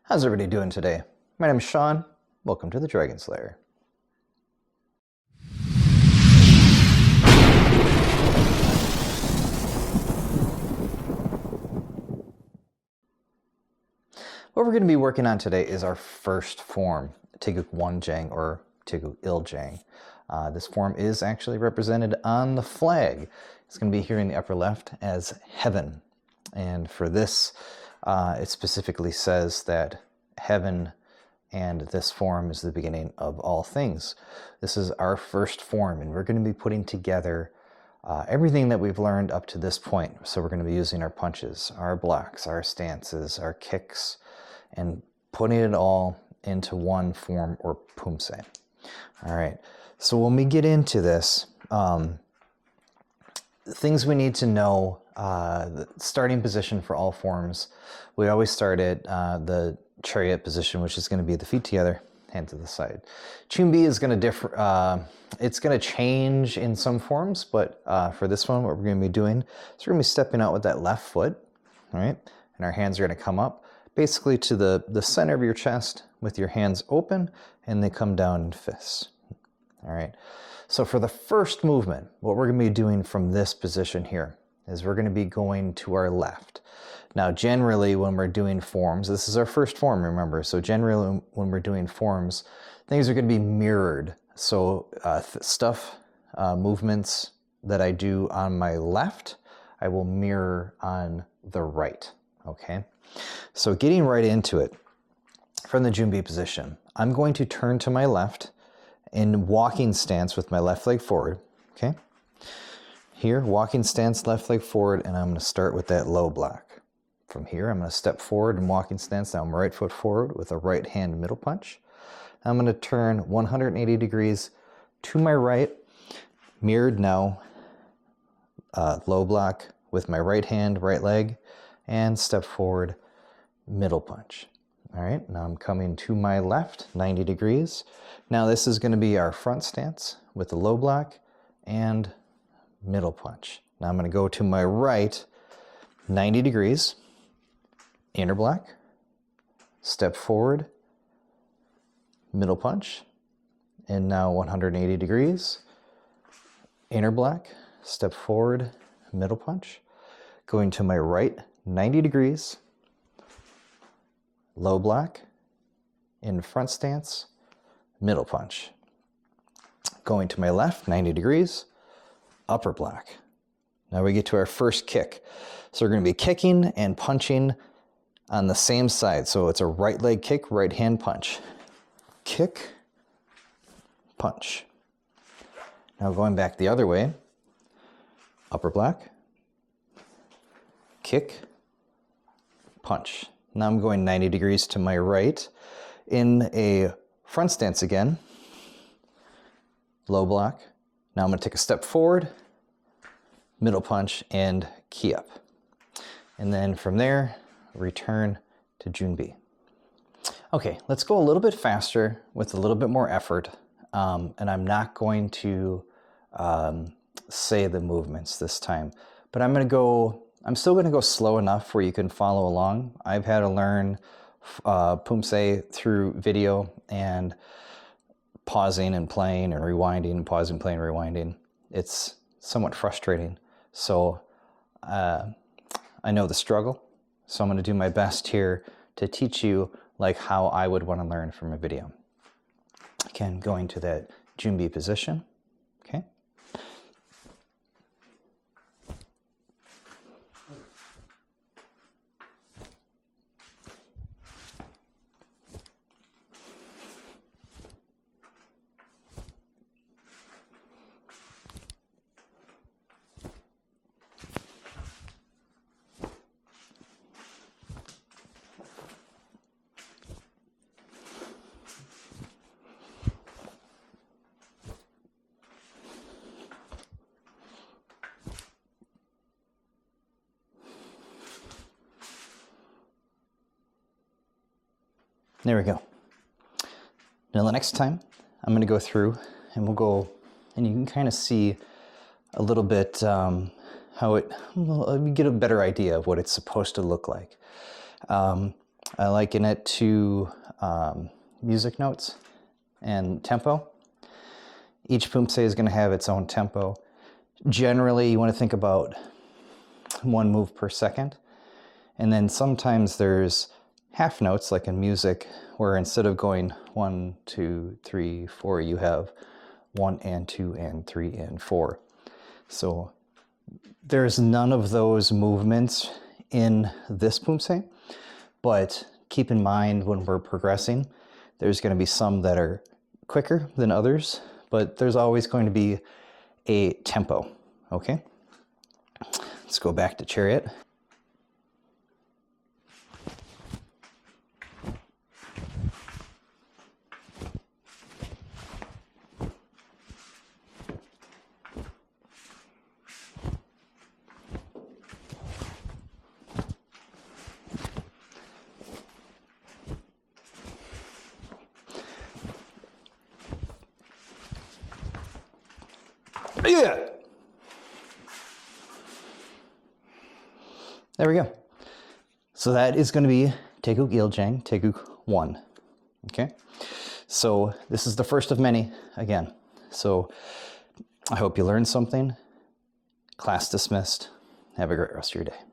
How's everybody doing today? My name is Sean. Welcome to the Dragon Slayer. What we're going to be working on today is our first form, Taegeuk Jang or Taegeuk IL Jang. This form is actually represented on the flag. It's going to be here in the upper left as heaven. And for this, it specifically says that heaven and this form is the beginning of all things. This is our first form, and we're going to be putting together everything that we've learned up to this point. So we're going to be using our punches, our blocks, our stances, our kicks, and putting it all into one form or poomsae. All right, so when we get into this, things we need to know, the starting position for all forms, we always start at the chariot position, which is going to be the feet together, hand to the side. Chunbi is going to differ, it's going to change in some forms, but for this one, what we're going to be doing is we're going to be stepping out with that left foot, all right? And our hands are going to come up basically to the center of your chest with your hands open, and they come down in fists, all right? So for the first movement, what we're going to be doing from this position here is we're going to be going to our left. Now, generally, when we're doing forms, this is our first form, remember, so generally when we're doing forms, things are going to be mirrored. So movements that I do on my left, I will mirror on the right, okay? So getting right into it, from the Junbi position, I'm going to turn to my left in walking stance with my left leg forward, okay? Here, walking stance, left leg forward, and I'm going to start with that low block. From here, I'm going to step forward in walking stance, now my right foot forward with a right hand middle punch. I'm going to turn 180 degrees to my right, mirrored now, low block with my right hand, right leg, and step forward, middle punch. All right, now I'm coming to my left, 90 degrees. Now this is going to be our front stance with the low block and middle punch. Now I'm going to go to my right, 90 degrees, inner block, step forward, middle punch, and now 180 degrees, inner block, step forward, middle punch, going to my right, 90 degrees, low block, in front stance, middle punch. Going to my left, 90 degrees, upper block. Now we get to our first kick. So we're going to be kicking and punching on the same side. So it's a right leg kick, right hand punch. Kick, punch. Now going back the other way, upper block, kick, punch. Now I'm going 90 degrees to my right in a front stance again, low block. Now I'm going to take a step forward, middle punch, and key up. And then from there, return to Junbi. Okay, let's go a little bit faster with a little bit more effort. And I'm not going to say the movements this time, but I'm still going to go slow enough where you can follow along. I've had to learn poomsae through video and pausing and playing and rewinding, pausing, playing, rewinding. It's somewhat frustrating. So I know the struggle. So I'm going to do my best here to teach you like how I would want to learn from a video. Again, going to that Junbi position, okay? There we go. Now the next time I'm going to go through and we'll go, and you can kind of see a little bit how it, let me get a better idea of what it's supposed to look like. I liken it to music notes and tempo. Each poomsae is going to have its own tempo. Generally, you want to think about 1 move per second. And then sometimes there's half notes, like in music, where instead of going 1, 2, 3, 4, you have 1 and 2 and 3 and 4. So there's none of those movements in this poomsae, but keep in mind when we're progressing, there's going to be some that are quicker than others, but there's always going to be a tempo, okay? Let's go back to chariot. Yeah. There we go. So that is going to be Taegeuk IL Jang, Taegeuk 1. Okay. So this is the first of many again. So I hope you learned something. Class dismissed. Have a great rest of your day.